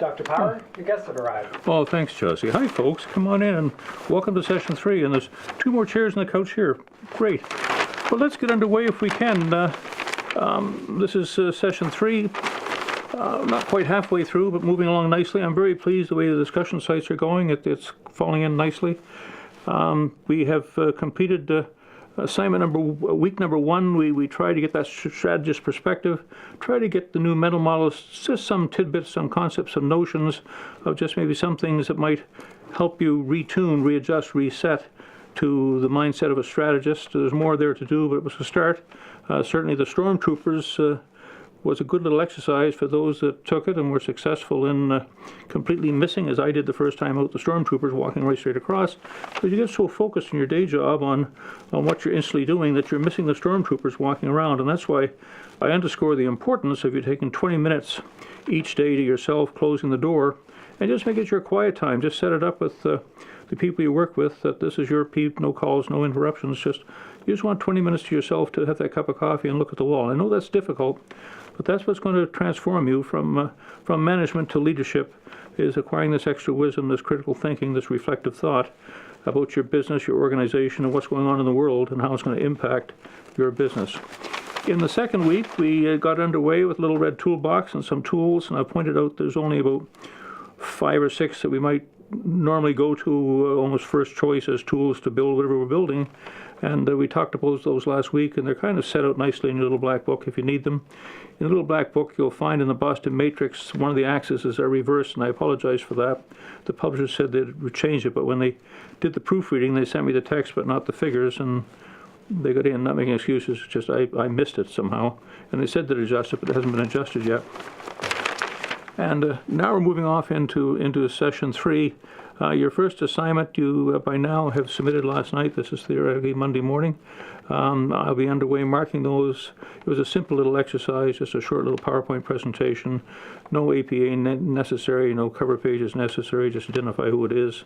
Dr. Power, your guests have arrived. Oh, thanks, Chelsea. Hi, folks. Come on in and welcome to session 3. And there's 2 more chairs on the couch here. Great. Well, let's get underway if we can. This is session 3. Not quite halfway through, but moving along nicely. I'm very pleased the way the discussion sites are going. It's falling in nicely. We have completed week number 1. We try to get that strategist perspective, try to get the new mental models, just some tidbits, some concepts, some notions of just maybe some things that might help you retune, readjust, reset to the mindset of a strategist. There's more there to do, but it was a start. Certainly the stormtroopers was a good little exercise for those that took it and were successful in completely missing, as I did the first time out, the stormtroopers walking right straight across. Because you get so focused in your day job on what you're instantly doing that you're missing the stormtroopers walking around. And that's why I underscore the importance of you taking 20 minutes each day to yourself, closing the door, and just make it your quiet time. Just set it up with the people you work with, that this is your peep, no calls, no interruptions. You just want 20 minutes to yourself to have that cup of coffee and look at the wall. I know that's difficult, but that's what's going to transform you from management to leadership, is acquiring this extra wisdom, this critical thinking, this reflective thought about your business, your organization, and what's going on in the world and how it's going to impact your business. In the second week, we got underway with a little red toolbox and some tools, and I pointed out there's only about 5 or 6 that we might normally go to almost first choice as tools to build whatever we're building. And we talked about those last week, and they're kind of set out nicely in your little black book if you need them. In the little black book, you'll find in the Boston Matrix, one of the axes are reversed, and I apologize for that. The publisher said they'd change it, but when they did the proofreading, they sent me the text but not the figures, and they got in, not making excuses, just I missed it somehow. And they said they'd adjust it, but it hasn't been adjusted yet. And now we're moving off into session 3. Your first assignment you by now have submitted last night. This is theoretically Monday morning. I'll be underway marking those. It was a simple little exercise, just a short little PowerPoint presentation. No APA necessary, no cover pages necessary, just identify who it is.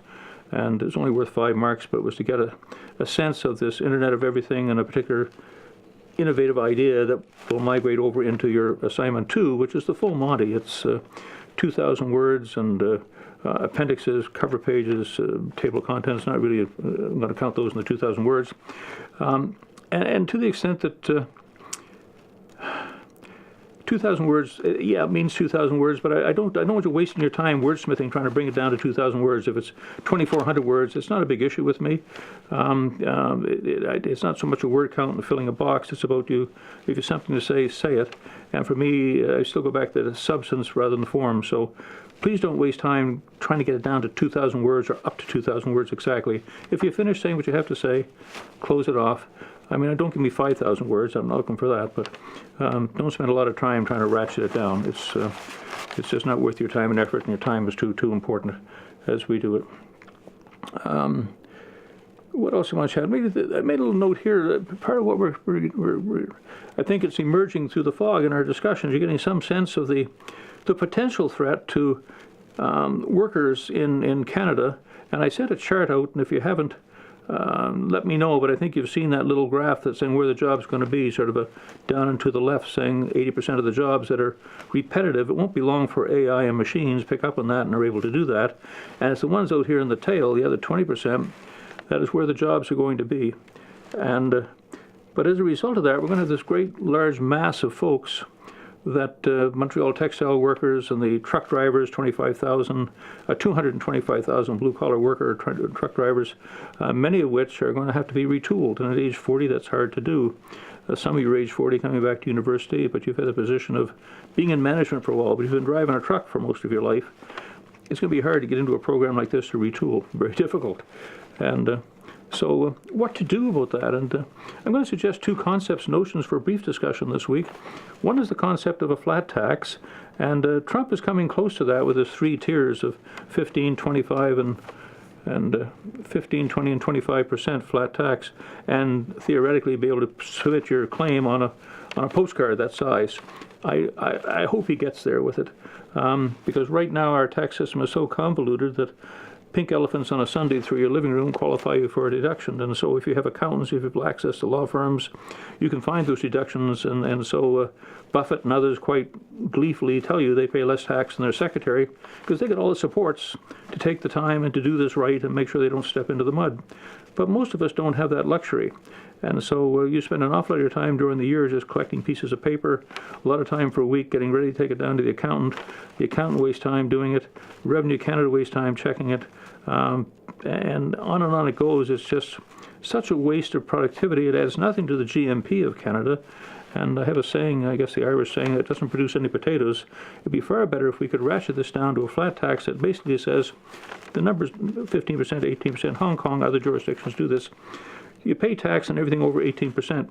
And it's only worth 5 marks, but it was to get a sense of this Internet of Everything and a particular innovative idea that will migrate over into your assignment 2, which is the full Monty. It's 2,000 words and appendixes, cover pages, table of contents. Not really, I'm going to count those in the 2,000 words. And to the extent that 2,000 words, it means 2,000 words, but I don't want you wasting your time wordsmithing trying to bring it down to 2,000 words. If it's 2,400 words, it's not a big issue with me. It's not so much a word count and filling a box. It's about you, if you have something to say it. And for me, I still go back to the substance rather than the form. So please don't waste time trying to get it down to 2,000 words or up to 2,000 words exactly. If you finish saying what you have to say, close it off. I mean, don't give me 5,000 words. I'm not looking for that, but don't spend a lot of time trying to ratchet it down. It's just not worth your time and effort, and your time is too important as we do it. What else do I want to chat? I made a little note here. Part of what we're I think it's emerging through the fog in our discussions. You're getting some sense of the potential threat to workers in Canada. And I sent a chart out, and if you haven't, let me know, but I think you've seen that little graph that's saying where the job's going to be, sort of down and to the left, saying 80% of the jobs that are repetitive. It won't be long for AI and machines pick up on that and are able to do that. And it's the ones out here in the tail, the other 20%, that is where the jobs are going to be. And but as a result of that, we're going to have this great large mass of folks that Montreal textile workers and the truck drivers, 225,000 blue-collar worker truck drivers, many of which are going to have to be retooled. And at age 40, that's hard to do. Some of you are age 40 coming back to university, but you've had a position of being in management for a while, but you've been driving a truck for most of your life. It's going to be hard to get into a program like this to retool. Very difficult. And so what to do about that? And I'm going to suggest 2 concepts, notions for a brief discussion this week. One is the concept of a flat tax, and Trump is coming close to that with his 3 tiers of 15, 25, and 15, 20, and 25% flat tax, and theoretically be able to submit your claim on a postcard that size. I hope he gets there with it, because right now our tax system is so convoluted that pink elephants on a Sunday through your living room qualify you for a deduction. And so if you have accountants, if you have access to law firms, you can find those deductions. And so Buffett and others quite gleefully tell you they pay less tax than their secretary because they get all the supports to take the time and to do this right and make sure they don't step into the mud. But most of us don't have that luxury. And so you spend an awful lot of your time during the year just collecting pieces of paper, a lot of time for a week getting ready to take it down to the accountant. The accountant wastes time doing it. Revenue Canada wastes time checking it. And on it goes. It's just such a waste of productivity. It adds nothing to the GMP of Canada. And I have a saying, I guess the Irish saying, that it doesn't produce any potatoes. It'd be far better if we could ratchet this down to a flat tax that basically says the numbers 15%, 18%, Hong Kong, other jurisdictions do this. You pay tax on everything over 18%.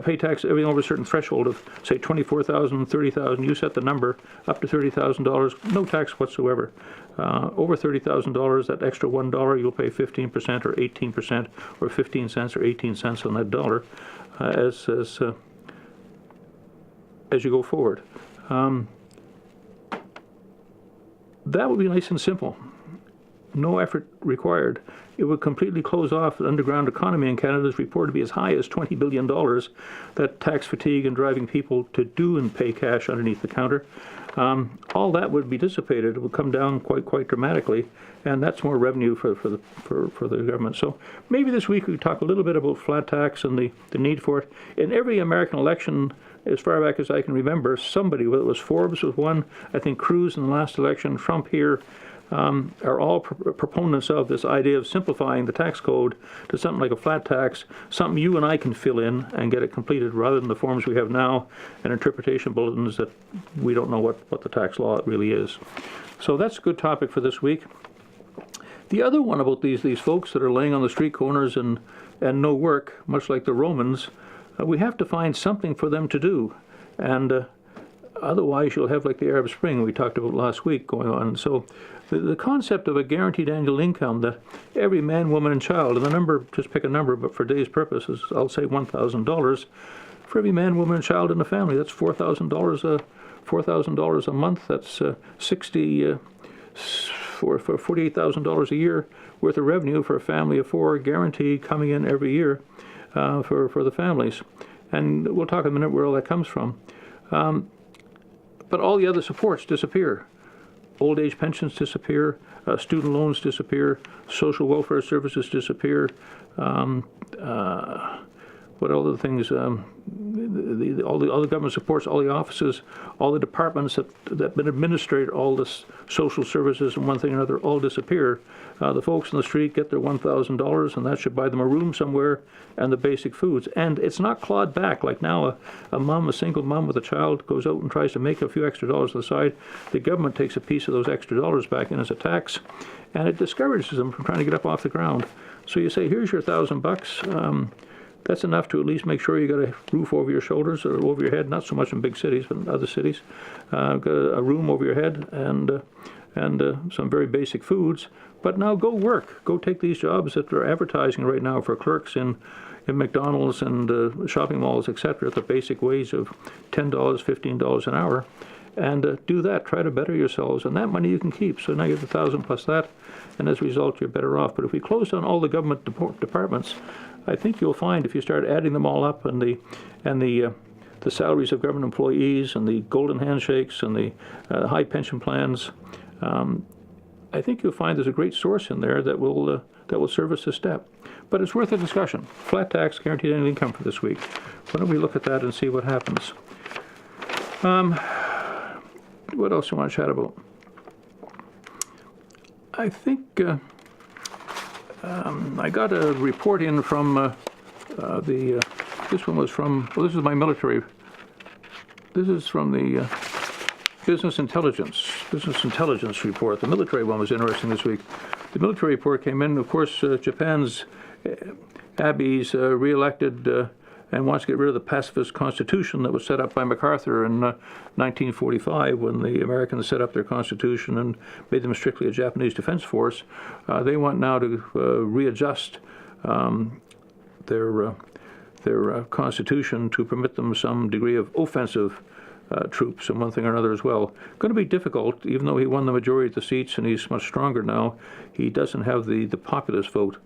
Pay tax everything over a certain threshold of, say, $24,000, $30,000. You set the number up to $30,000, no tax whatsoever. Over $30,000, that extra $1, you'll pay 15% or 18% or 15 cents or 18 cents on that dollar as you go forward. That would be nice and simple. No effort required. It would completely close off the underground economy in Canada. Is reported to be as high as $20 billion. That tax fatigue and driving people to do and pay cash underneath the counter. All that would be dissipated. It would come down quite dramatically, and that's more revenue for the government. So maybe this week we could talk a little bit about flat tax and the need for it. In every American election, as far back as I can remember, somebody, whether it was Forbes was one, I think Cruz in the last election, Trump here, are all proponents of this idea of simplifying the tax code to something like a flat tax, something you and I can fill in and get it completed rather than the forms we have now and interpretation bulletins that we don't know what the tax law really is. So that's a good topic for this week. The other one about these folks that are laying on the street corners and no work, much like the Romans, we have to find something for them to do. And otherwise you'll have like the Arab Spring we talked about last week going on. So the concept of a guaranteed annual income that every man, woman, and child, and the number, just pick a number, but for today's purposes, I'll say $1,000. For every man, woman, and child in the family, that's $4,000 a month. That's for $48,000 a year worth of revenue for a family of four, guaranteed coming in every year for the families. And we'll talk in a minute where all that comes from. But all the other supports disappear. Old age pensions disappear, student loans disappear, social welfare services disappear. What other things? All the government supports, all the offices, all the departments that administrate all this social services and one thing or another all disappear. The folks in the street get their $1,000, and that should buy them a room somewhere and the basic foods. And it's not clawed back like now. A single mom with a child goes out and tries to make a few extra dollars on the side. The government takes a piece of those extra dollars back in as a tax, and it discourages them from trying to get up off the ground. So you say, here's your $1,000. That's enough to at least make sure you got a roof over your shoulders or over your head. Not so much in big cities, but in other cities, got a room over your head and some very basic foods. But now go work. Go take these jobs that they're advertising right now for clerks in McDonalds and shopping malls, etc. At the basic wage of $10, $15 an hour, and do that. Try to better yourselves, and that money you can keep. So now you have $1,000 plus that, and as a result, you're better off. But if we close down all the government departments, I think you'll find if you start adding them all up, and the salaries of government employees, and the golden handshakes, and the high pension plans, I think you'll find there's a great source in there that will serve us a step. But it's worth a discussion. Flat tax, guaranteed annual income for this week. Why don't we look at that and see what happens? What else do you want to chat about? I think I got a report in from this one was from, well, this is my military. This is from the Business Intelligence report. The military one was interesting this week. The military report came in. Of course, Japan's Abe's re-elected and wants to get rid of the pacifist constitution that was set up by MacArthur in 1945 when the Americans set up their constitution and made them strictly a Japanese defense force. They want now to readjust their constitution to permit them some degree of offensive troops and one thing or another as well. Going to be difficult, even though he won the majority of the seats and he's much stronger now. He doesn't have the populist vote,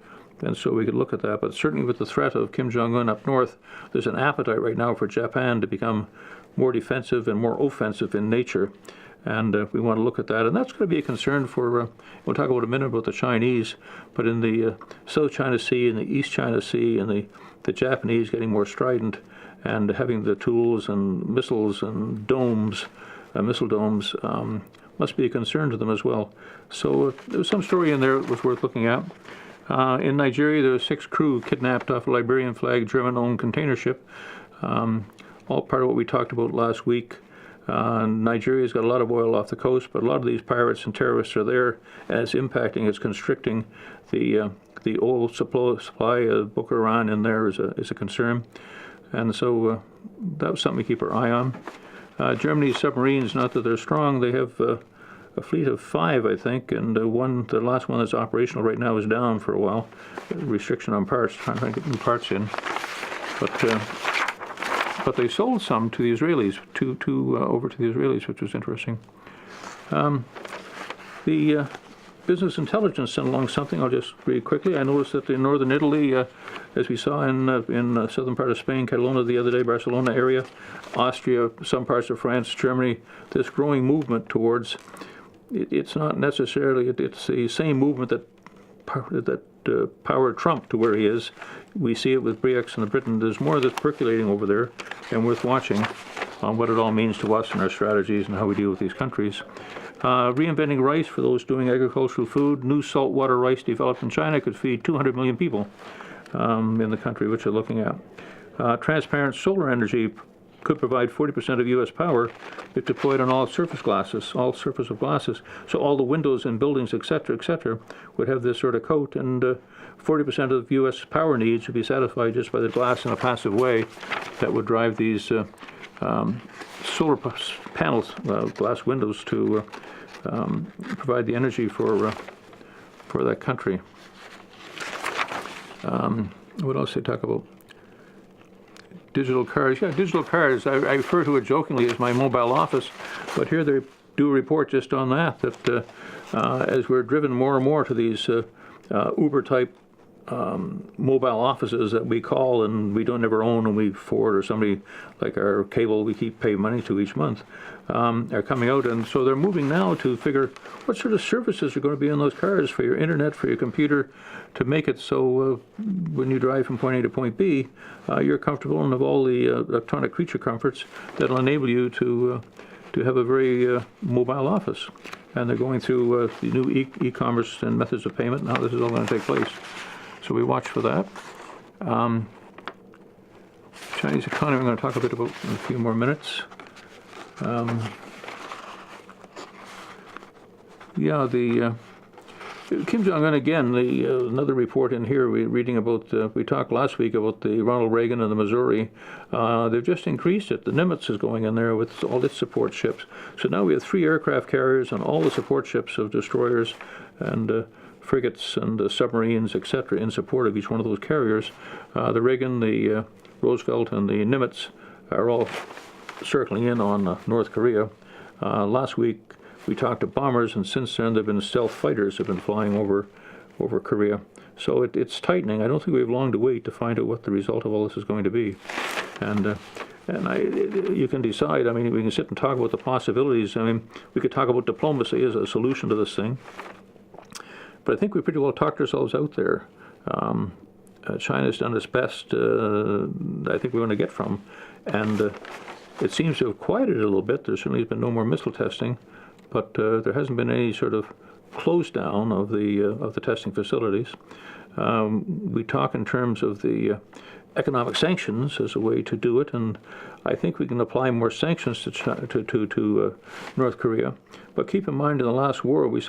and so we could look at that. But certainly with the threat of Kim Jong-un up north, there's an appetite right now for Japan to become more defensive and more offensive in nature. And we want to look at that. And that's going to be a concern for, we'll talk about a minute about the Chinese, but in the South China Sea and the East China Sea and the Japanese getting more strident and having the tools and missiles and domes, missile domes, must be a concern to them as well. So there's some story in there that was worth looking at. In Nigeria, there were 6 crew kidnapped off a Liberian flag German-owned container ship, all part of what we talked about last week. Nigeria's got a lot of oil off the coast, but a lot of these pirates and terrorists are there, and it's impacting, it's constricting the oil supply. Boko Haram in there is a concern, and so that was something to keep our eye on. Germany's submarines, not that they're strong, they have a fleet of 5, I think, and the last one that's operational right now is down for a while. Restriction on parts, trying to get new parts in, but they sold some to the Israelis, over to the Israelis, which was interesting. The business intelligence sent along something. I'll just read quickly. I noticed that in northern Italy, as we saw in southern part of Spain, Catalonia the other day, Barcelona area, Austria, some parts of France, Germany, this growing movement towards, it's not necessarily, it's the same movement that powered Trump to where he is. We see it with Brexit and Britain. There's more of this percolating over there, and worth watching on what it all means to us and our strategies and how we deal with these countries. Reinventing rice for those doing agricultural food. New saltwater rice developed in China could feed 200 million people in the country, which they're looking at. Transparent solar energy could provide 40% of U.S. power if deployed on all surface of glasses. So all the windows in buildings, etc., would have this sort of coat, and 40% of U.S. power needs would be satisfied just by the glass in a passive way that would drive these solar panels, glass windows, to provide the energy for that country. What else did they talk about? Digital cars. Yeah, digital cars. I refer to it jokingly as my mobile office, but here they do a report just on that as we're driven more and more to these Uber-type mobile offices that we call and we don't ever own, and we Ford or somebody like our cable we keep pay money to each month are coming out, and so they're moving now to figure what sort of services are going to be in those cars for your internet, for your computer, to make it so when you drive from point A to point B, you're comfortable and have all the electronic creature comforts that'll enable you to have a very mobile office. And they're going through the new e-commerce and methods of payment, and how this is all going to take place. So we watch for that. Chinese economy, I'm going to talk a bit about in a few more minutes. Kim Jong-un again, another report in here, we're reading about, we talked last week about the Ronald Reagan and the Missouri. They've just increased it. The Nimitz is going in there with all its support ships. So now we have 3 aircraft carriers and all the support ships of destroyers and frigates and submarines, etc., in support of each one of those carriers. The Reagan, the Roosevelt, and the Nimitz are all circling in on North Korea. Last week we talked to bombers, and since then there have been stealth fighters have been flying over Korea. So it's tightening. I don't think we have long to wait to find out what the result of all this is going to be. And you can decide. I mean, we can sit and talk about the possibilities. I mean, we could talk about diplomacy as a solution to this thing. But I think we pretty well talked ourselves out there. China's done its best, I think we want to get from. And it seems to have quieted it a little bit. There certainly has been no more missile testing, but there hasn't been any sort of close down of the testing facilities. We talk in terms of the economic sanctions as a way to do it, and I think we can apply more sanctions to North Korea. But keep in mind, in the last war, we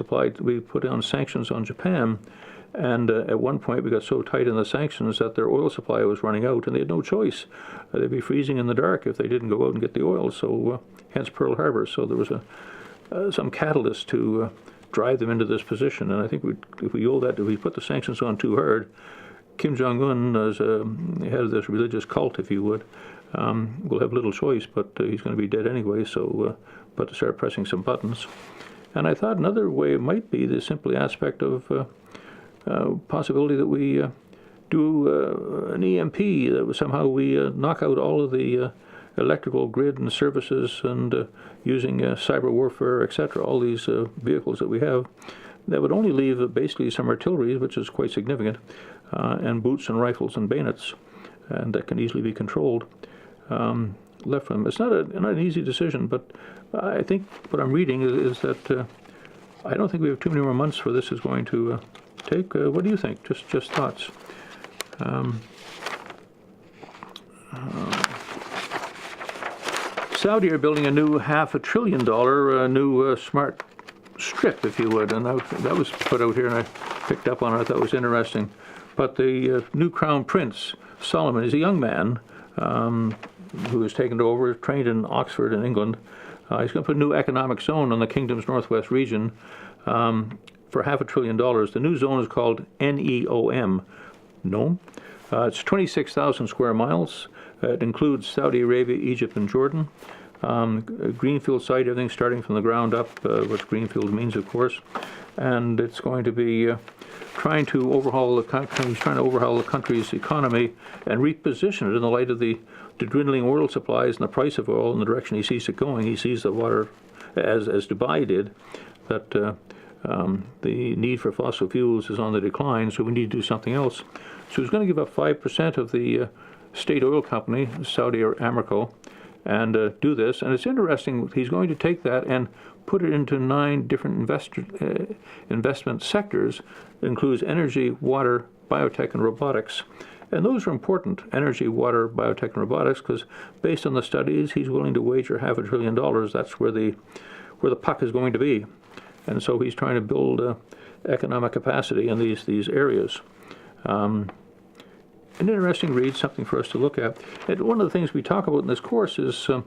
put on sanctions on Japan, and at one point we got so tight in the sanctions that their oil supply was running out, and they had no choice. They'd be freezing in the dark if they didn't go out and get the oil. So hence Pearl Harbor. So there was some catalyst to drive them into this position, and I think if we put the sanctions on too hard, Kim Jong-un is head of this religious cult, if you would, will have little choice, but he's going to be dead anyway, so but to start pressing some buttons. And I thought another way might be the simply aspect of possibility that we do an EMP, that somehow we knock out all of the electrical grid and services and using cyber warfare, etc., all these vehicles that we have. That would only leave basically some artillery, which is quite significant, and boots and rifles and bayonets, and that can easily be controlled. Left from them. It's not an easy decision, but I think what I'm reading is that I don't think we have too many more months for this is going to take. What do you think? Just thoughts. Saudi are building a new $500 billion new smart strip, if you would, and that was put out here, and I picked up on it. I thought it was interesting. But the new Crown Prince Solomon is a young man who has taken over, trained in Oxford in England. He's going to put a new economic zone on the kingdom's northwest region for $500 billion. The new zone is called NEOM. NOM. It's 26,000 square miles. It includes Saudi Arabia, Egypt, and Jordan. A Greenfield site, everything starting from the ground up, what Greenfield means, of course. And it's going to be trying to overhaul the country's economy and reposition it in the light of the dwindling oil supplies and the price of oil and the direction he sees it going. He sees the water, as Dubai did, that the need for fossil fuels is on the decline, so we need to do something else. So he's going to give up 5% of the state oil company, Saudi Aramco, and do this. And it's interesting, he's going to take that and put it into 9 different investment sectors. It includes energy, water, biotech, and robotics. And those are important, energy, water, biotech, and robotics, because based on the studies, he's willing to wager $500 billion. That's where the puck is going to be. And so he's trying to build economic capacity in these areas. An interesting read, something for us to look at. And one of the things we talk about in this course is there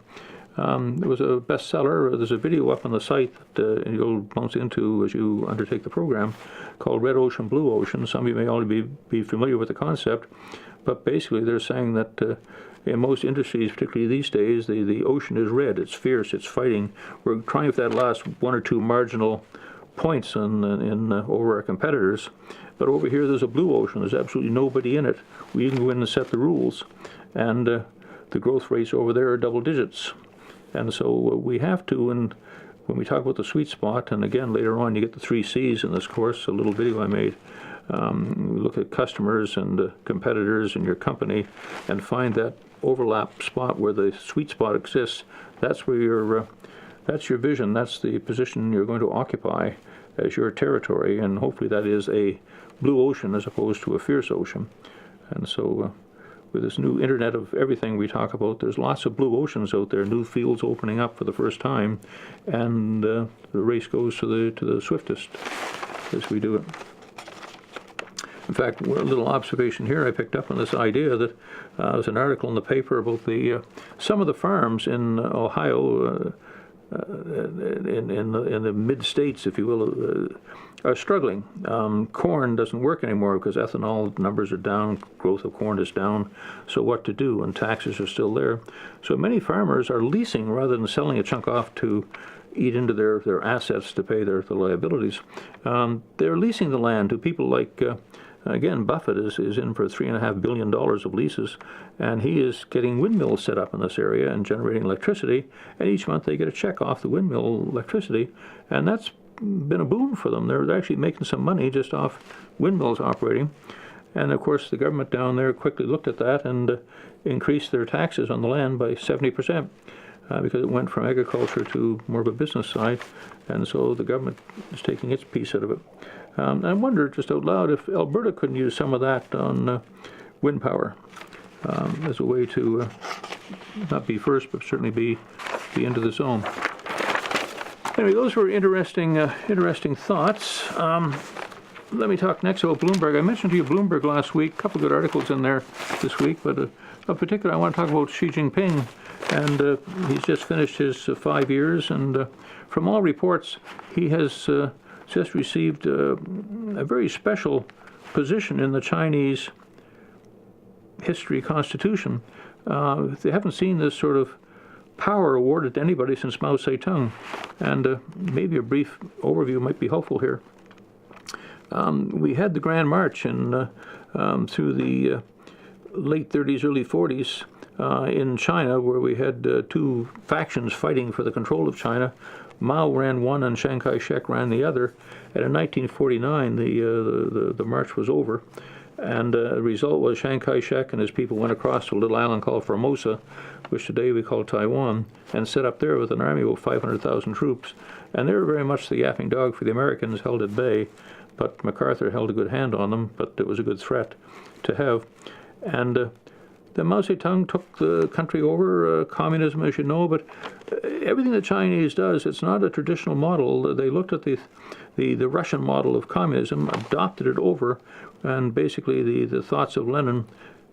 was a bestseller. There's a video up on the site that you'll bounce into as you undertake the program called Red Ocean, Blue Ocean. Some of you may already be familiar with the concept, but basically they're saying that in most industries, particularly these days, the ocean is red. It's fierce. It's fighting. We're trying for that last 1 or 2 marginal points over our competitors. But over here, there's a blue ocean. There's absolutely nobody in it. We can go in and set the rules. And the growth rates over there are double digits. And so we have to, and when we talk about the sweet spot, and again, later on, you get the 3 C's in this course, a little video I made. We look at customers and competitors in your company and find that overlap spot where the sweet spot exists. That's where that's your vision. That's the position you're going to occupy as your territory, and hopefully that is a blue ocean as opposed to a fierce ocean. And so with this new internet of everything we talk about, there's lots of blue oceans out there, new fields opening up for the first time, and the race goes to the swiftest as we do it. In fact, a little observation here I picked up on this idea that there's an article in the paper about some of the farms in Ohio, in the mid-states, if you will, are struggling. Corn doesn't work anymore because ethanol numbers are down, growth of corn is down, so what to do? And taxes are still there. So many farmers are leasing rather than selling a chunk off to eat into their assets to pay their liabilities. They're leasing the land to people like, again, Buffett is in for $3.5 billion of leases, and he is getting windmills set up in this area and generating electricity, and each month they get a check off the windmill electricity, and that's been a boom for them. They're actually making some money just off windmills operating. And of course the government down there quickly looked at that and increased their taxes on the land by 70%. Because it went from agriculture to more of a business side, and so the government is taking its piece out of it. I wonder, just out loud, if Alberta couldn't use some of that on wind power as a way to not be first, but certainly be into the zone. Anyway, those were interesting thoughts. Let me talk next about Bloomberg. I mentioned to you Bloomberg last week, a couple of good articles in there this week, but in particular I want to talk about Xi Jinping. And he's just finished his 5 years, and from all reports, he has just received a very special position in the Chinese history constitution. they haven't seen this sort of power awarded to anybody since Mao Zedong. And maybe a brief overview might be helpful here. We had the Grand March through the late 30s, early 40s in China, where we had two factions fighting for the control of China. Mao ran one and Chiang Kai-shek ran the other. And in 1949, the march was over. And the result was Chiang Kai-shek and his people went across to a little island called Formosa, which today we call Taiwan, and set up there with an army of 500,000 troops. And they were very much the yapping dog for the Americans, held at bay. But MacArthur held a good hand on them, but it was a good threat to have. And then Mao Zedong took the country over, communism, as you know, but everything the Chinese does, it's not a traditional model. They looked at the Russian model of communism, adopted it over, and basically the thoughts of Lenin,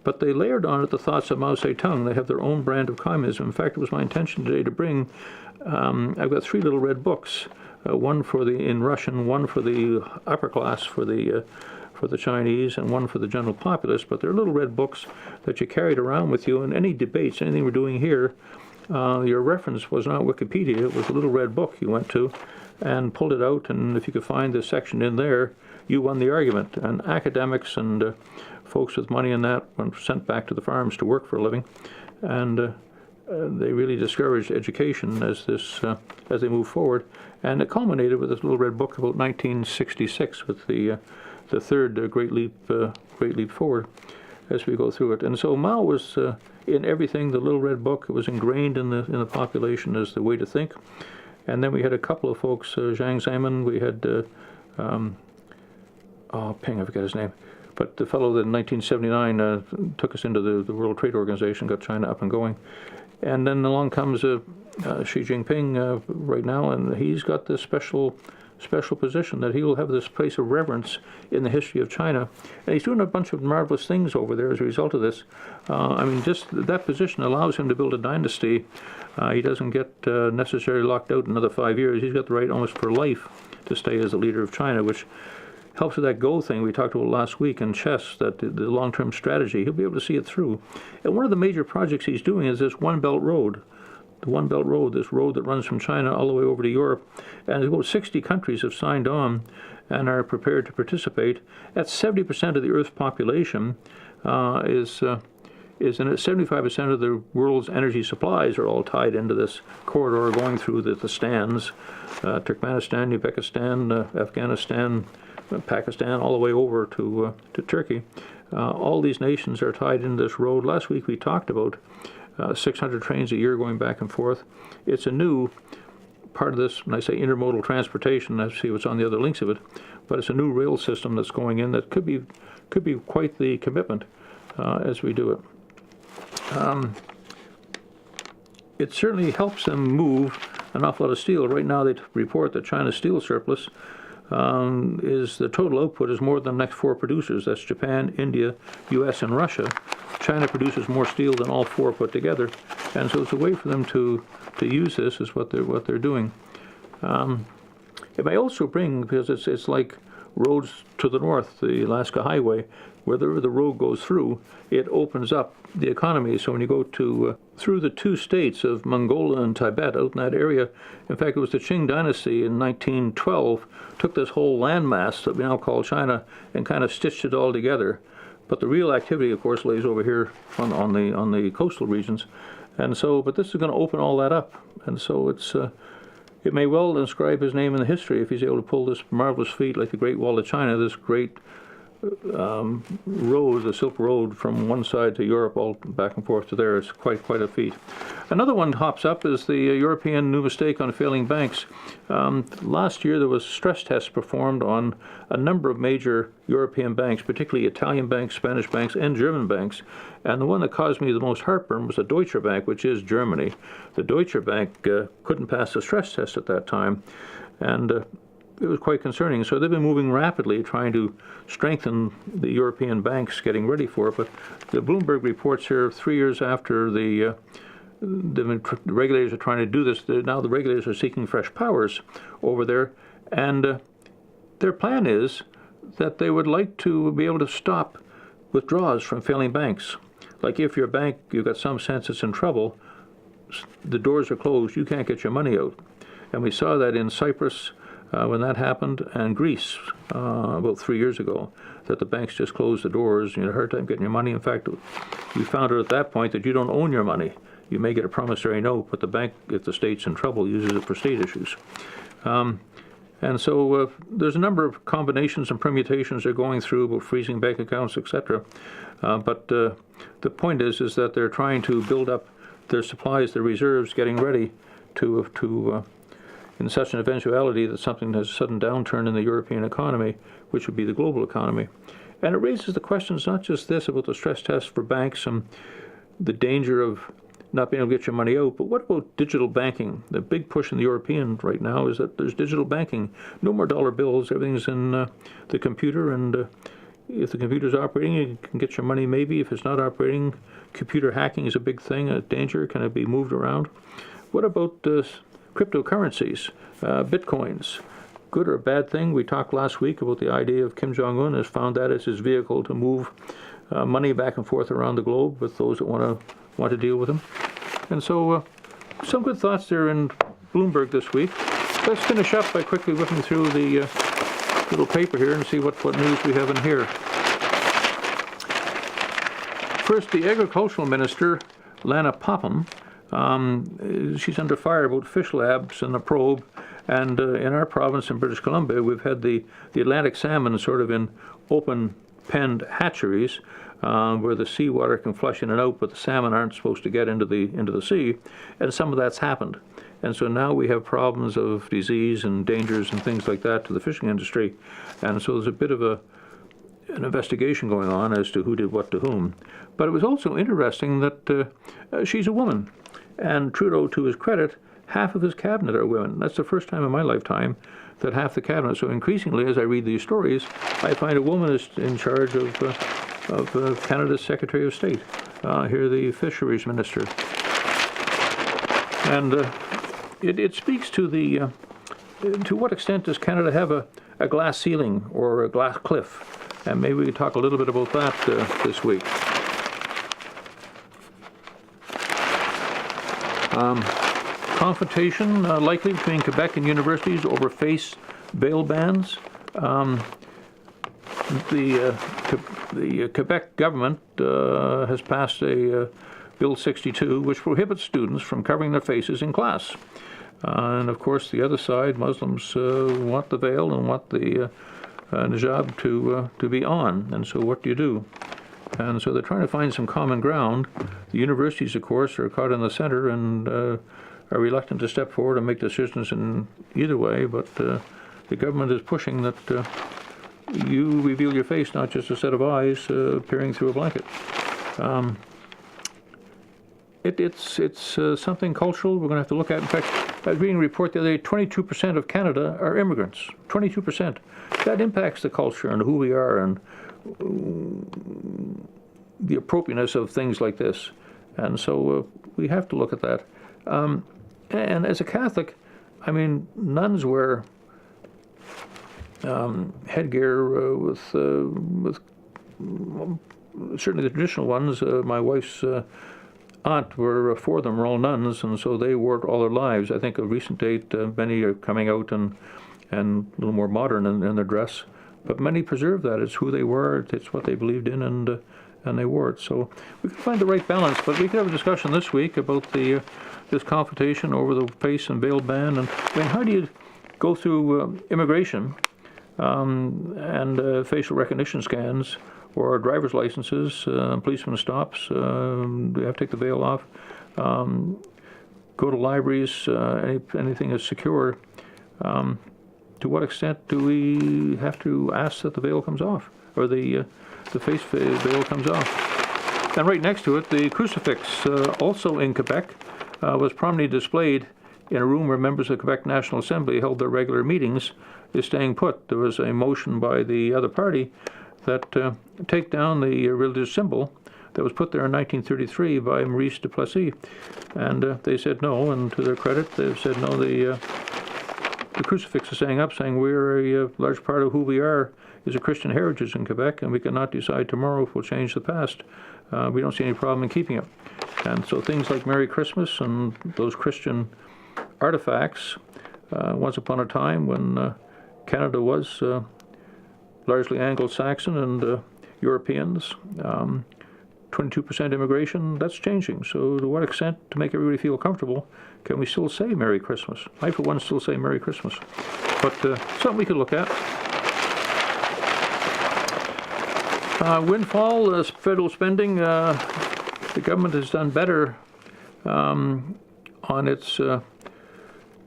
but they layered on it the thoughts of Mao Zedong. They have their own brand of communism. In fact, it was my intention today to bring, I've got 3 little red books, one in Russian, one for the upper class for the Chinese, and one for the general populace. But they're little red books that you carried around with you in any debates, anything we're doing here. Your reference was not Wikipedia, it was a little red book you went to and pulled it out, and if you could find the section in there, you won the argument. And academics and folks with money in that were sent back to the farms to work for a living, and they really discouraged education as they move forward. And it culminated with this little red book about 1966 with the third great leap forward as we go through it. And so Mao was in everything. The little red book, it was ingrained in the population as the way to think. And then we had a couple of folks, Jiang Zemin, we had I forget his name, but the fellow that in 1979 took us into the World Trade Organization, got China up and going. And then along comes Xi Jinping right now, and he's got this special position that he will have this place of reverence in the history of China. And he's doing a bunch of marvelous things over there as a result of this. Just that position allows him to build a dynasty. He doesn't get necessarily locked out another 5 years. He's got the right almost for life to stay as the leader of China, which helps with that goal thing we talked about last week in chess, that the long-term strategy, he'll be able to see it through. And one of the major projects he's doing is this One Belt Road. The One Belt Road, this road that runs from China all the way over to Europe. And about 60 countries have signed on and are prepared to participate. That's 70% of the Earth's population is in it. 75% of the world's energy supplies are all tied into this corridor going through the stands. Turkmenistan, Uzbekistan, Afghanistan, Pakistan, all the way over to Turkey. All these nations are tied into this road. Last week we talked about 600 trains a year going back and forth. It's a new part of this. When I say intermodal transportation, I see what's on the other links of it, but it's a new rail system that's going in that could be quite the commitment as we do it. It certainly helps them move an awful lot of steel. Right now they report that China's steel surplus is the total output is more than the next 4 producers. That's Japan, India, U.S., and Russia. China produces more steel than all 4 put together, and so it's a way for them to use this is what they're doing. It may also bring, because it's like roads to the north, the Alaska Highway, wherever the road goes through, it opens up the economy. So when you go through the 2 states of Mongolia and Tibet, out in that area, in fact, it was the Qing dynasty in 1912 took this whole landmass that we now call China and kind of stitched it all together. But the real activity, of course, lays over here on the coastal regions, and so. But this is going to open all that up, and so it may well inscribe his name in the history if he's able to pull this marvelous feat like the Great Wall of China, this great road, the Silk Road, from one side to Europe, all back and forth to there. It's quite a feat. Another one hops up is the European new mistake on failing banks. Last year there was stress tests performed on a number of major European banks, particularly Italian banks, Spanish banks, and German banks. And the one that caused me the most heartburn was the Deutsche Bank, which is Germany. The Deutsche Bank couldn't pass the stress test at that time, and it was quite concerning. So they've been moving rapidly, trying to strengthen the European banks, getting ready for it. But the Bloomberg reports here, 3 years after the regulators are trying to do this, now the regulators are seeking fresh powers over there, and their plan is that they would like to be able to stop withdrawals from failing banks. like if your bank, you've got some sense it's in trouble, the doors are closed, you can't get your money out. And we saw that in Cyprus when that happened, and Greece about 3 years ago, that the banks just closed the doors. You had a hard time getting your money. In fact, we found out at that point that you don't own your money. You may get a promissory note, but the bank, if the state's in trouble, uses it for state issues. And so there's a number of combinations and permutations they're going through about freezing bank accounts, etc. But the point is that they're trying to build up their supplies, their reserves, getting ready to in such an eventuality that something has a sudden downturn in the European economy, which would be the global economy. And it raises the questions, not just this about the stress test for banks and the danger of not being able to get your money out, but what about digital banking? The big push in the European right now is that there's digital banking. No more dollar bills, everything's in the computer, and if the computer's operating, you can get your money maybe. If it's not operating, computer hacking is a big thing, a danger. Can it be moved around? What about cryptocurrencies, bitcoins? Good or a bad thing? We talked last week about the idea of Kim Jong-un has found that as his vehicle to move money back and forth around the globe with those that want to deal with him. And so some good thoughts there in Bloomberg this week. Let's finish up by quickly whipping through the little paper here and see what news we have in here. First, the Agricultural Minister, Lana Popham, she's under fire about fish labs and the probe. And in our province in British Columbia, we've had the Atlantic salmon sort of in open-penned hatcheries where the seawater can flush in and out, but the salmon aren't supposed to get into the sea. And some of that's happened. And so now we have problems of disease and dangers and things like that to the fishing industry. And so there's a bit of an investigation going on as to who did what to whom. But it was also interesting that she's a woman. And Trudeau, to his credit, half of his cabinet are women. That's the first time in my lifetime that half the cabinet. So increasingly, as I read these stories, I find a woman is in charge of Canada's Secretary of State, here the Fisheries Minister. And it speaks to to what extent does Canada have a glass ceiling or a glass cliff? And maybe we can talk a little bit about that this week. Confrontation likely between Quebec and universities over face bail bans. The Quebec government has passed a Bill 62, which prohibits students from covering their faces in class. And of course, the other side, Muslims, want the veil and want the hijab to be on. And so what do you do? And so they're trying to find some common ground. The universities, of course, are caught in the center and are reluctant to step forward and make decisions in either way. But the government is pushing that you reveal your face, not just a set of eyes peering through a blanket. It's something cultural we're going to have to look at. In fact, I was reading a report the other day, 22% of Canada are immigrants. 22%. That impacts the culture and who we are and the appropriateness of things like this. And so we have to look at that. And as a Catholic, I mean, nuns wear headgear with certainly the traditional ones. My wife's aunt were, four of them were all nuns, and so they wore it all their lives. I think a recent date, many are coming out and a little more modern in their dress, but many preserve that. It's who they were, it's what they believed in, and they wore it. So we can find the right balance, but we could have a discussion this week about this confrontation over the face and bail ban. And I mean, how do you go through immigration and facial recognition scans or driver's licenses, policeman stops, do you have to take the veil off, go to libraries, anything is secure. To what extent do we have to ask that the veil comes off, or the face veil comes off? And right next to it, the crucifix, also in Quebec, was prominently displayed in a room where members of the Quebec National Assembly held their regular meetings, is staying put. There was a motion by the other party that take down the religious symbol that was put there in 1933 by Maurice Duplessis. And they said no, and to their credit, they've said no, the crucifix is saying we're a large part of who we are is a Christian heritage in Quebec, and we cannot decide tomorrow if we'll change the past. we don't see any problem in keeping it. And so things like Merry Christmas and those Christian artifacts, once upon a time when Canada was largely Anglo-Saxon and Europeans, 22% immigration, that's changing. So to what extent, to make everybody feel comfortable, can we still say Merry Christmas? I, for one, still say Merry Christmas. But something we could look at. Windfall, federal spending, the government has done better on its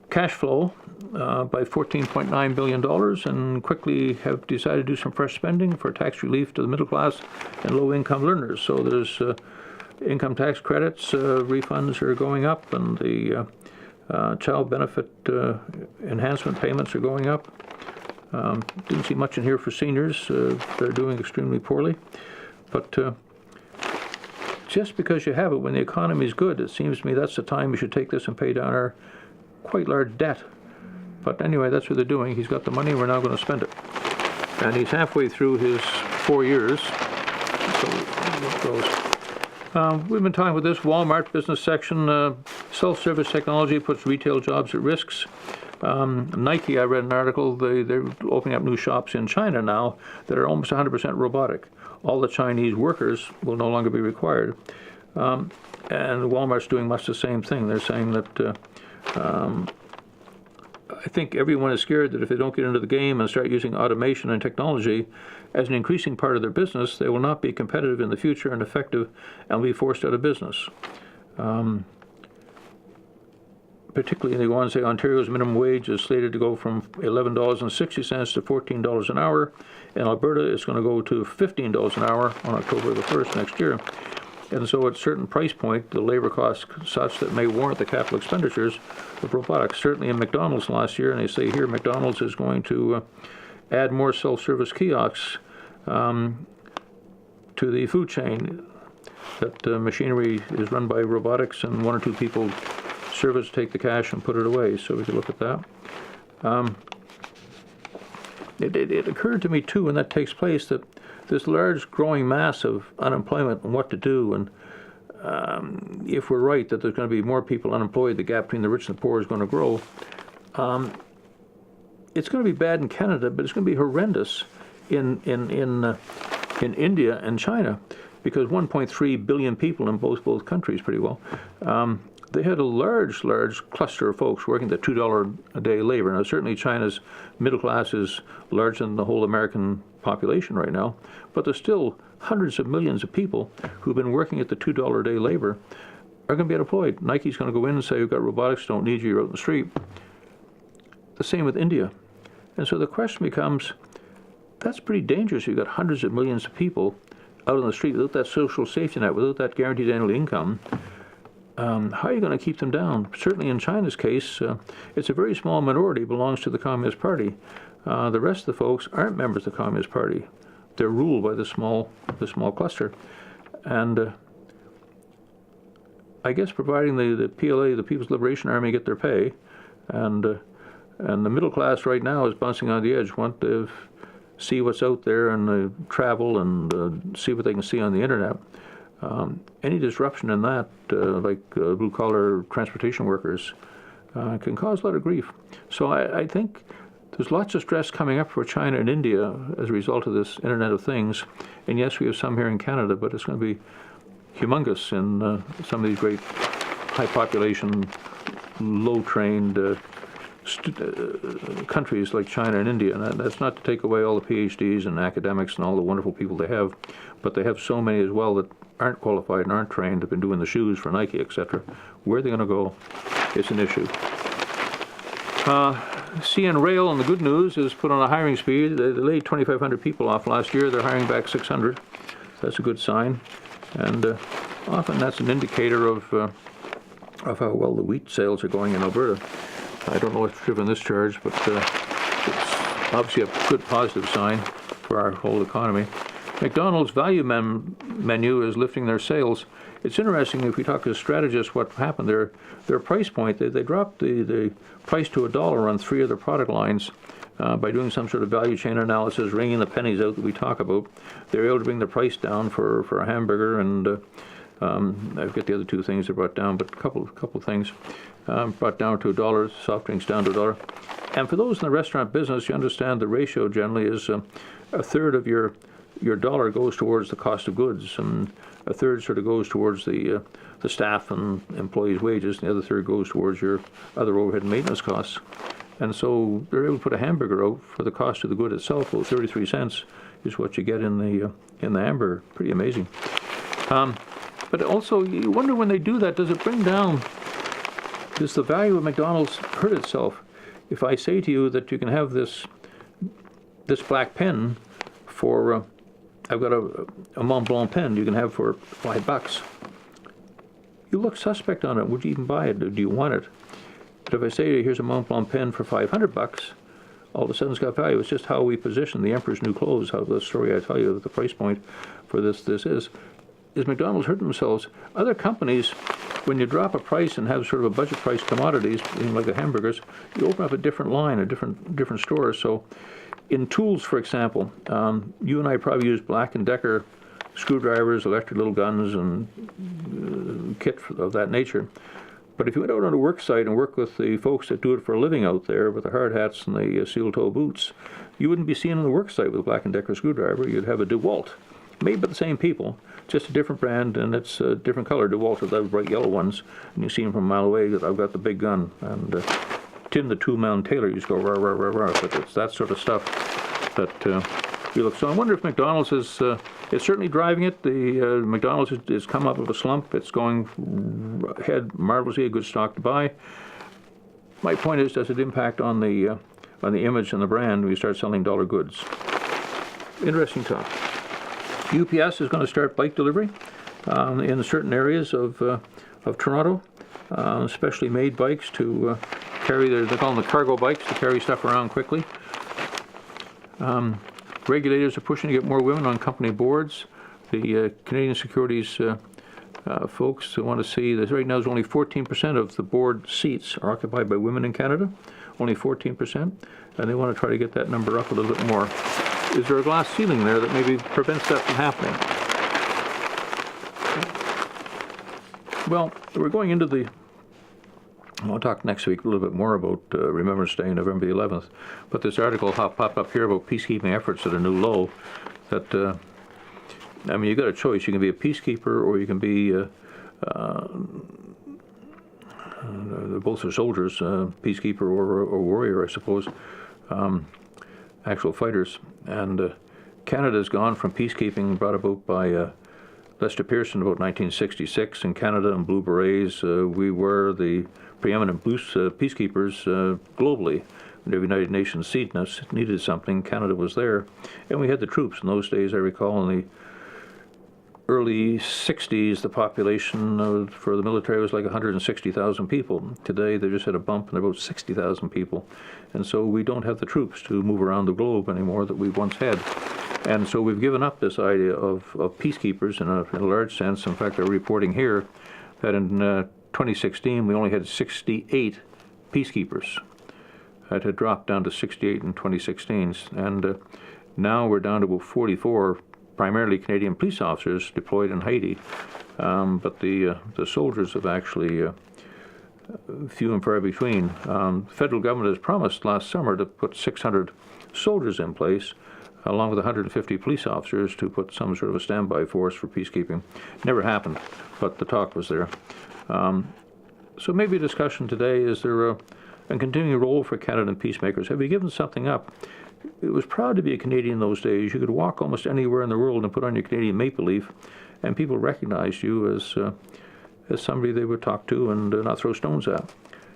cash flow by $14.9 billion and quickly have decided to do some fresh spending for tax relief to the middle class and low-income learners. So there's income tax credits, refunds are going up, and the child benefit enhancement payments are going up. Didn't see much in here for seniors. They're doing extremely poorly. But just because you have it when the economy is good, it seems to me that's the time we should take this and pay down our quite large debt. But anyway, that's what they're doing. He's got the money, we're now going to spend it. And he's halfway through his 4 years. So it goes. We've been talking about this Walmart business section. SelfService Technology puts retail jobs at risks. Nike, I read an article, they're opening up new shops in China now that are almost 100% robotic. All the Chinese workers will no longer be required. And Walmart's doing much the same thing. They're saying that I think everyone is scared that if they don't get into the game and start using automation and technology as an increasing part of their business, they will not be competitive in the future and effective and will be forced out of business. Particularly, they go on and say Ontario's minimum wage is slated to go from $11.60 to $14 an hour, and Alberta is going to go to $15 an hour on October the 1st next year. And so at a certain price point, the labor costs such that may warrant the capital expenditures of robotics. Certainly in McDonald's last year, and they say here McDonald's is going to add more self-service kiosks to the food chain. That machinery is run by robotics, and one or two people service take the cash and put it away. So we could look at that. It occurred to me too, when that takes place, that this large growing mass of unemployment and what to do, and if we're right that there's going to be more people unemployed, the gap between the rich and the poor is going to grow. It's going to be bad in Canada, but it's going to be horrendous in India and China, because 1.3 billion people in both countries, pretty well. They had a large cluster of folks working the $2 a day labor. Now, certainly China's middle class is larger than the whole American population right now, but there's still hundreds of millions of people who've been working at the $2 a day labor are going to be unemployed. Nike's going to go in and say, we've got robotics, don't need you, you're out in the street. The same with India. And so the question becomes, that's pretty dangerous. You've got hundreds of millions of people out on the street without that social safety net, without that guaranteed annual income. How are you going to keep them down? Certainly in China's case, it's a very small minority belongs to the Communist Party. The rest of the folks aren't members of the Communist Party. They're ruled by the small cluster. And I guess providing the PLA, the People's Liberation Army, get their pay, and the middle class right now is bouncing on the edge, want to see what's out there and travel and see what they can see on the internet. Any disruption in that, like blue-collar transportation workers, can cause a lot of grief. So I think there's lots of stress coming up for China and India as a result of this Internet of Things. And yes, we have some here in Canada, but it's going to be humongous in some of these great high-population, low-trained countries like China and India. And that's not to take away all the PhDs and academics and all the wonderful people they have, but they have so many as well that aren't qualified and aren't trained, have been doing the shoes for Nike, etc. Where are they going to go? It's an issue. CN Rail, and the good news, is put on a hiring speed. They laid 2,500 people off last year. They're hiring back 600. That's a good sign. And often that's an indicator of how well the wheat sales are going in Alberta. I don't know what's driven this charge, but it's obviously a good positive sign for our whole economy. McDonald's value menu is lifting their sales. It's interesting, if we talk to strategists, what happened, their price point, they dropped the price to $1 on 3 of their product lines by doing some sort of value chain analysis, wringing the pennies out that we talk about. They were able to bring the price down for a hamburger, and I forget the other 2 things they brought down, but a couple things. Brought down to $1, soft drinks down to $1. And for those in the restaurant business, you understand the ratio generally is a third of your dollar goes towards the cost of goods, and a third sort of goes towards the staff and employees' wages, and the other third goes towards your other overhead and maintenance costs. And so they're able to put a hamburger out for the cost of the good itself. Well, 33 cents is what you get in the hamburger. Pretty amazing. But also, you wonder when they do that, does it bring down? Does the value of McDonald's hurt itself? If I say to you that you can have this black pen for, I've got a Mont Blanc pen you can have for $5. You look suspect on it. Would you even buy it? Do you want it? But if I say to you, here's a Mont Blanc pen for $500, all of a sudden it's got value. It's just how we position the Emperor's New Clothes, how the story I tell you, the price point for this is. Is McDonald's hurt themselves? Other companies, when you drop a price and have sort of a budget price commodities, like the hamburgers, you open up a different line, a different store. So in tools, for example, you and I probably use Black & Decker screwdrivers, electric little guns, and kit of that nature. But if you went out on a work site and worked with the folks that do it for a living out there with the hard hats and the steel-toe boots, you wouldn't be seen on the work site with a Black & Decker screwdriver. You'd have a DeWalt, made by the same people, just a different brand, and it's a different color. DeWalt are the bright yellow ones, and you see them from a mile away that I've got the big gun. And Tim the Two-Man Tailor used to go rah, rah, rah, rah, but it's that sort of stuff that you look. So I wonder if McDonald's is, it's certainly driving it. The McDonald's has come up with a slump. It's going ahead marvelously, a good stock to buy. My point is, does it impact on the image and the brand when you start selling dollar goods? Interesting talk. UPS is going to start bike delivery in certain areas of Toronto, especially made bikes to carry they call them the cargo bikes, to carry stuff around quickly. Regulators are pushing to get more women on company boards. The Canadian Securities folks who want to see that right now there's only 14% of the board seats are occupied by women in Canada, only 14%, and they want to try to get that number up a little bit more. Is there a glass ceiling there that maybe prevents that from happening? Well, we're going into the... I'll talk next week a little bit more about Remembrance Day, November the 11th. But this article popped up here about peacekeeping efforts at a new low. That I mean, you got a choice. You can be a peacekeeper, or you can be both are soldiers, peacekeeper or warrior, I suppose. Actual fighters. And Canada's gone from peacekeeping, brought about by Lester Pearson about 1966 in Canada, and Blue Berets. We were the preeminent peacekeepers globally. When the United Nations needed something, Canada was there. And we had the troops. In those days, I recall, in the early 60s, the population for the military was like 160,000 people. Today, they just had a bump, and they're about 60,000 people. And so we don't have the troops to move around the globe anymore that we once had. And so we've given up this idea of peacekeepers in a large sense. In fact, they're reporting here that in 2016, we only had 68 peacekeepers. It had dropped down to 68 in 2016. And now we're down to about 44, primarily Canadian police officers deployed in Haiti. But the soldiers have actually few and far between. The federal government has promised last summer to put 600 soldiers in place, along with 150 police officers, to put some sort of a standby force for peacekeeping. Never happened, but the talk was there. So maybe a discussion today, is there a continuing role for Canadian peacemakers? Have you given something up? It was proud to be a Canadian in those days. You could walk almost anywhere in the world and put on your Canadian maple leaf, and people recognized you as somebody they would talk to and not throw stones at.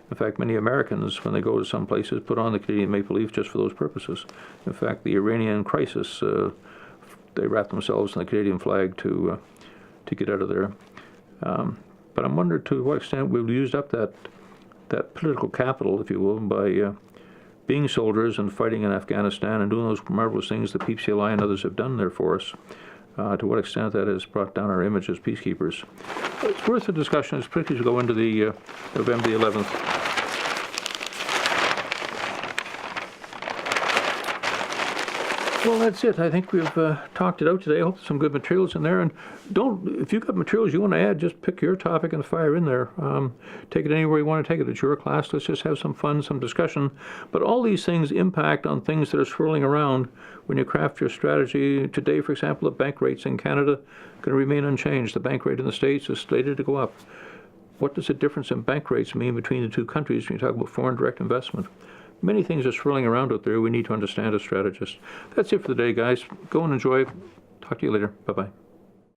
In fact, many Americans, when they go to some places, put on the Canadian maple leaf just for those purposes. In fact, the Iranian crisis, they wrapped themselves in the Canadian flag to get out of there. But I'm wondering to what extent we've used up that political capital, if you will, by being soldiers and fighting in Afghanistan and doing those marvelous things that PCLI and others have done there for us. to what extent that has brought down our image as peacekeepers. It's worth a discussion, particularly to go into the November the 11th. Well, that's it. I think we've talked it out today. I hope there's some good materials in there. And if you've got materials you want to add, just pick your topic and fire in there. Take it anywhere you want to take it. It's your class. Let's just have some fun, some discussion. But all these things impact on things that are swirling around when you craft your strategy. Today, for example, the bank rates in Canada are going to remain unchanged. The bank rate in the States is slated to go up. What does the difference in bank rates mean between the two countries when you talk about foreign direct investment? Many things are swirling around out there we need to understand as strategists. That's it for the day, guys. Go and enjoy. Talk to you later. Bye-bye.